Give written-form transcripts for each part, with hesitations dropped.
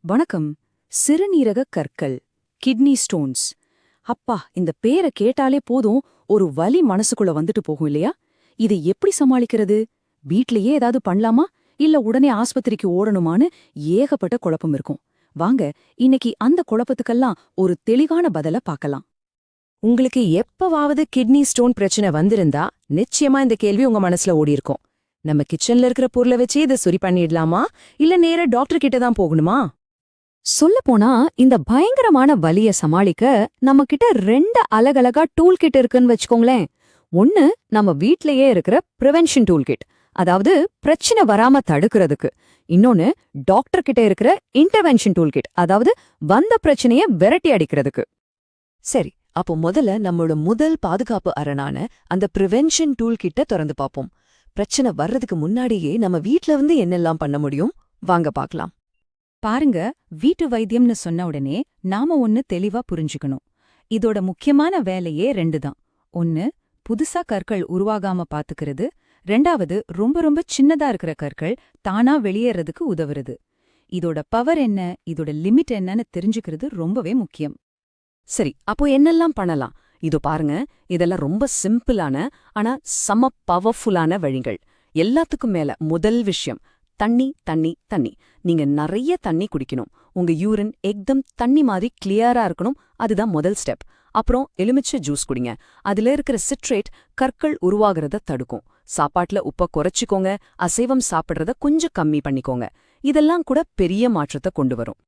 வணக்கம். சிறுநீரக கற்கள், கிட்னி ஸ்டோன்ஸ். அப்பா, இந்த பேரை கேட்டாலே போதும், ஒரு வலி மனசுக்குள்ள வந்துட்டு போகும் இல்லையா? இதை எப்படி சமாளிக்கிறது? வீட்லயே ஏதாவது பண்ணலாமா, இல்ல உடனே ஆஸ்பத்திரிக்கு ஓடணுமான்னு ஏகப்பட்ட குழப்பம் இருக்கும். வாங்க, இன்னைக்கு அந்த குழப்பத்துக்கெல்லாம் ஒரு தெளிவான பதில பார்க்கலாம். உங்களுக்கு எப்பவாவது கிட்னி ஸ்டோன் பிரச்சனை வந்திருந்தா நிச்சயமா இந்த கேள்வி உங்க மனசுல ஓடியிருக்கும். நம்ம கிச்சன்ல இருக்கிற பொருளை வச்சு இதை சரி பண்ணிடலாமா, இல்ல நேரா டாக்டர் கிட்ட தான் போகணுமா? சொல்லப்போனா, இந்த பயங்கரமான வலிய சமாளிக்க நம்ம கிட்ட 2 அலகலகா டூல் கிட் இருக்குன்னு வச்சுக்கோங்களேன். ஒன்னு நம்ம வீட்லயே இருக்கிற ப்ரிவென்ஷன் டூல் கிட், அதாவது பிரச்சனை வராம தடுக்கிறதுக்கு. இன்னொன்னு டாக்டர் கிட்ட இருக்கிற இன்டர்வென்ஷன் டூல் கிட், அதாவது வந்த பிரச்சனைய விரட்டி அடிக்கிறதுக்கு. சரி, அப்போ முதல்ல நம்மளோட முதல் பாதுகாப்பு அரணான அந்த ப்ரிவென்ஷன் டூல் கிட்ட திறந்து பார்ப்போம். பிரச்சனை வர்றதுக்கு முன்னாடியே நம்ம வீட்ல இருந்து என்னெல்லாம் பண்ண முடியும், வாங்க பார்க்கலாம். பாருங்க, வீட்டு வைத்தியம்னு சொன்ன உடனே நாம ஒன்னு தெளிவா புரிஞ்சுக்கணும். இதோட முக்கியமான வேலையே 2 தான். ஒன்னு, புதுசா கற்கள் உருவாகாம பாத்துக்கிறது. 2வது, ரொம்ப ரொம்ப சின்னதா இருக்கிற கற்கள் தானா வெளியேறதுக்கு உதவுறது. இதோட பவர் என்ன, இதோட லிமிட் என்னன்னு தெரிஞ்சுக்கிறது ரொம்பவே முக்கியம். சரி, அப்போ என்னெல்லாம் பண்ணலாம்? இதோ பாருங்க, இதெல்லாம் ரொம்ப சிம்பிளான ஆனா செம பவர்ஃபுல்லான வழிகள். எல்லாத்துக்கும் மேல முதல் விஷயம், தண்ணி தண்ணி தண்ணி. நீங்க நிறைய தண்ணி குடிக்கணும். உங்க யூரின் எக்தம் தண்ணி மாதிரி கிளியரா இருக்கணும். அதுதான் முதல் ஸ்டெப். அப்புறம் எலுமிச்சை ஜூஸ் குடிங்க. அதுல இருக்கிற சிட்ரேட் கற்கள் உருவாகிறத தடுக்கும். சாப்பாட்டுல உப்பை குறைச்சிக்கோங்க. அசைவம் சாப்பிடுறத கொஞ்சம் கம்மி பண்ணிக்கோங்க. இதெல்லாம் கூட பெரிய மாற்றத்தை கொண்டு வரும்.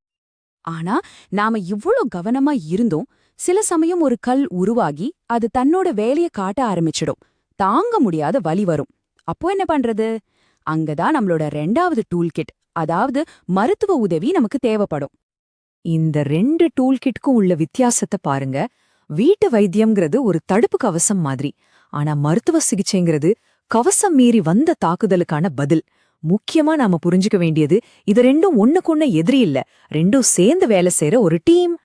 ஆனா, நாம இவ்ளோ கவனமா இருந்தோம், சில சமயம் ஒரு கல் உருவாகி அது தன்னோட வேலைய காட்ட ஆரம்பிச்சிடும். தாங்க முடியாத வலி வரும். அப்போ என்ன பண்றது? அங்கதான் நம்மளோட 2வது டூல் கிட், அதாவது மருத்துவ உதவி நமக்கு தேவைப்படும். இந்த 2 டூல் கிட்க்கும் உள்ள வித்தியாசத்தை பாருங்க. வீட்டு வைத்தியம்ங்கிறது ஒரு தடுப்பு கவசம் மாதிரி. ஆனா மருத்துவ சிகிச்சைங்கிறது கவசம் மீறி வந்த தாக்குதலுக்கான பதில். முக்கியமா நாம புரிஞ்சுக்க வேண்டியது, இது 2ம் ஒண்ணுக்கொண்ணு எதிரி இல்ல. 2ம் சேர்ந்து வேலை செய்யற ஒரு டீம்.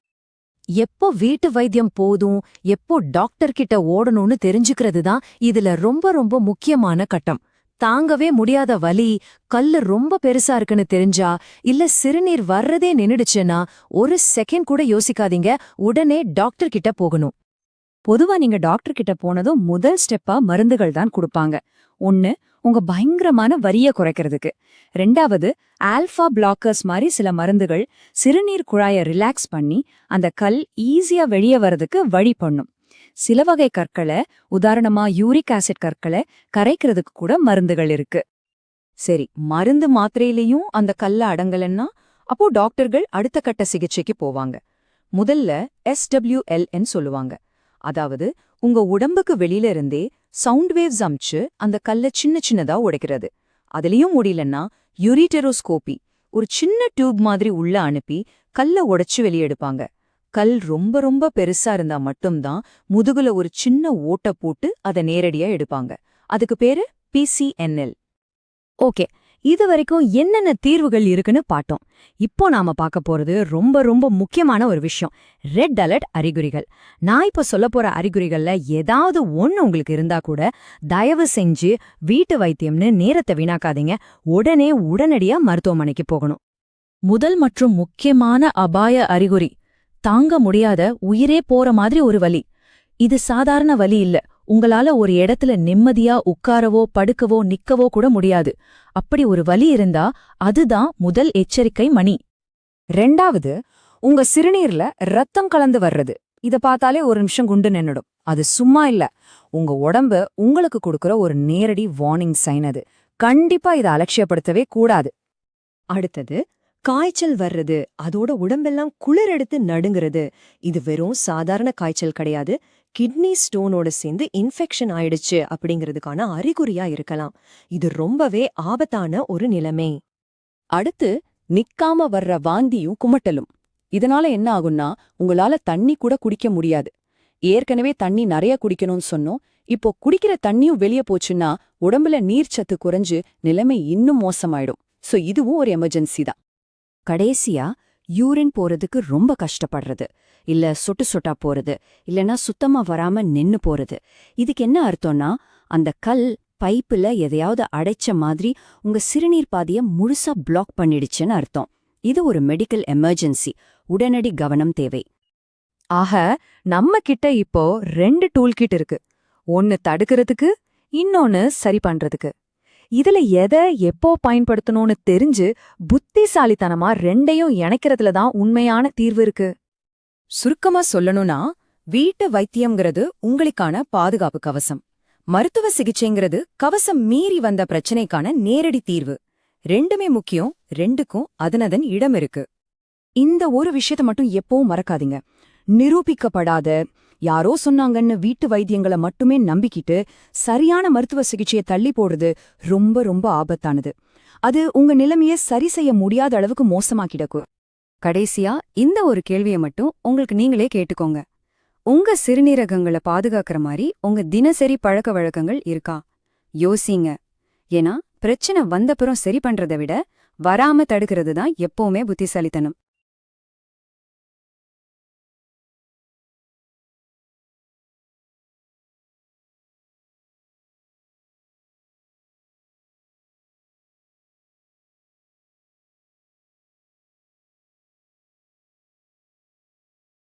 எப்போ வீட்டு வைத்தியம் போதும், எப்போ டாக்டர் கிட்ட ஓடணும்னு தெரிஞ்சுக்கிறது தான் இதுல ரொம்ப ரொம்ப முக்கியமான கட்டம். தாங்கவே முடியாத வலி, கல்லு ரொம்ப பெருசா இருக்குன்னு தெரிஞ்சா, இல்ல சிறுநீர் வர்றதே நின்னுடுச்சுன்னா, ஒரு செகண்ட் கூட யோசிக்காதீங்க, உடனே டாக்டர் கிட்ட போகணும். பொதுவா நீங்க டாக்டர் கிட்ட போனதும் முதல் ஸ்டெப்பா மருந்துகள் தான் கொடுப்பாங்க. ஒன்னு, உங்க பயங்கரமான வலிய குறைக்கிறதுக்கு. 2வது, ஆல்ஃபா பிளாக்கர்ஸ் மாதிரி சில மருந்துகள் சிறுநீர் குழாய ரிலாக்ஸ் பண்ணி அந்த கல் ஈஸியா வெளியே வரதுக்கு வழி பண்ணும். சில வகை கற்களை, உதாரணமா யூரிக் ஆசிட் கற்களை கரைக்கிறதுக்கு கூட மருந்துகள் இருக்கு. சரி, மருந்து மாத்திரையிலையும் அந்த கல்ல அடங்கலன்னா, அப்போ டாக்டர்கள் அடுத்த கட்ட சிகிச்சைக்கு போவாங்க. முதல்ல SWLன்னு சொல்லுவாங்க. அதாவது உங்க உடம்புக்கு வெளியில இருந்தே சவுண்ட் வேவ்ஸ் அமிச்சு அந்த கல்ல சின்ன சின்னதா உடைக்கிறது. அதுலயும் முடியலன்னா யூரிட்டெரோஸ்கோபி, ஒரு சின்ன டியூப் மாதிரி உள்ள அனுப்பி கல்ல உடைச்சு வெளியெடுப்பாங்க. கல் ரொம்ப ரொம்ப பெருசா இருந்தா மட்டும்தான் முதுகுல ஒரு சின்ன ஓட்ட போட்டு அதை நேரடியா எடுப்பாங்க. அதுக்கு பேரு PCNL. ஓகே, இது வரைக்கும் என்னென்ன தீர்வுகள் இருக்குன்னு பார்த்தோம். இப்போ நாம பார்க்க போறது ரொம்ப ரொம்ப முக்கியமான ஒரு விஷயம், ரெட் அலர்ட் அறிகுறிகள். நான் இப்ப சொல்ல போற அறிகுறிகள்ல ஏதாவது ஒண்ணு உங்களுக்கு இருந்தா கூட தயவு செஞ்சு வீட்டு வைத்தியம்னு நேரத்தை வீணாக்காதீங்க. உடனடியா மருத்துவமனைக்கு போகணும். முதல் மற்றும் முக்கியமான அபாய அறிகுறி, தாங்க முடியாத உயிரே போற மாதிரி ஒரு வலி. இது சாதாரண வலி இல்ல. உங்களால ஒரு இடத்துல நிம்மதியா உட்காரவோ படுக்கவோ நிக்கவோ கூட முடியாது. அப்படி ஒரு வலி இருந்தா அதுதான் முதல் எச்சரிக்கை மணி. 2வது, உங்க சிறுநீர்ல ரத்தம் கலந்து வர்றது. இத பார்த்தாலே ஒரு நிமிஷம் குண்டு நின்னுடும். அது சும்மா இல்ல, உங்க உடம்பு உங்களுக்கு கொடுக்கற ஒரு நேரடி வார்னிங் சைன். அது கண்டிப்பா இதை அலட்சியப்படுத்தவே கூடாது. அடுத்தது, காய்ச்சல் வர்றது, அதோட உடம்பெல்லாம் குளிர் எடுத்து நடுங்கிறது. இது வெறும் சாதாரண காய்ச்சல் கிடையாது, கிட்னி ஸ்டோனோட சேர்ந்து இன்ஃபெக்ஷன் ஆயிடுச்சு அப்படிங்கிறதுக்கான அறிகுறியா இருக்கலாம். இது ரொம்பவே ஆபத்தான ஒரு நிலைமை. அடுத்து, நிக்காம வர்ற வாந்தியும் குமட்டலும். இதனால என்ன ஆகும்னா, உங்களால தண்ணி கூட குடிக்க முடியாது. ஏற்கனவே தண்ணி நிறைய குடிக்கணும்னு சொன்னோம். இப்போ குடிக்கிற தண்ணியும் வெளியே போச்சுன்னா உடம்புல நீர்ச்சத்து குறைஞ்சு நிலைமை இன்னும் மோசமாயிடும். சோ இதுவும் ஒரு எமர்ஜென்சி தான். கடைசியா, யூரின் போறதுக்கு ரொம்ப கஷ்டப்படுறது, இல்ல சொட்டு சொட்டா போறது, இல்லனா சுத்தமா வராம நின்னு போறது. இதுக்கு என்ன அர்த்தம்னா, அந்த கல் பைப்புல எதையாவது அடைச்ச மாதிரி உங்க சிறுநீர் பாதைய முழுசா பிளாக் பண்ணிடுச்சுன்னு அர்த்தம். இது ஒரு மெடிக்கல் எமர்ஜென்சி, உடனடி கவனம் தேவை. ஆக நம்ம கிட்ட இப்போ 2 டூல் கிட் இருக்கு. ஒன்னு தடுக்கிறதுக்கு, இன்னொன்னு சரி பண்றதுக்கு. இதுல எதை எப்போ பயன்படுத்தணும்னு தெரிஞ்சு புத்திசாலித்தனமா 2யும் இணைக்கிறதுல தான் உண்மையான தீர்வு இருக்கு. சுருக்கமா சொல்லணும்னா, வீட்டு வைத்தியம்ங்கிறது உங்களுக்கான பாதுகாப்பு கவசம். மருத்துவ சிகிச்சைங்கிறது கவசம் மீறி வந்த பிரச்சனைக்கான நேரடி தீர்வு. 2மே முக்கியம், 2க்கும் அதனதன் இடம் இருக்கு. இந்த ஒரு விஷயத்த மட்டும் எப்பவும் மறக்காதீங்க. நிரூபிக்கப்படாத, யாரோ சொன்னாங்கன்னு வீட்டு வைத்தியங்களை மட்டுமே நம்பிக்கிட்டு சரியான மருத்துவ சிகிச்சையை தள்ளி போடுறது ரொம்ப ரொம்ப ஆபத்தானது. அது உங்க நிலைமைய சரி செய்ய முடியாத அளவுக்கு மோசமாக்கிடக்கும். கடைசியா இந்த ஒரு கேள்வியை மட்டும் உங்களுக்கு நீங்களே கேட்டுக்கோங்க. உங்க சிறுநீரகங்களை பாதுகாக்கிற மாதிரி உங்க தினசரி பழக்க வழக்கங்கள் இருக்கா? யோசிங்க. ஏன்னா பிரச்சனை வந்தப்புறம் சரி பண்றதை விட வராம தடுக்கிறது தான் எப்பவுமே புத்திசாலித்தனம்.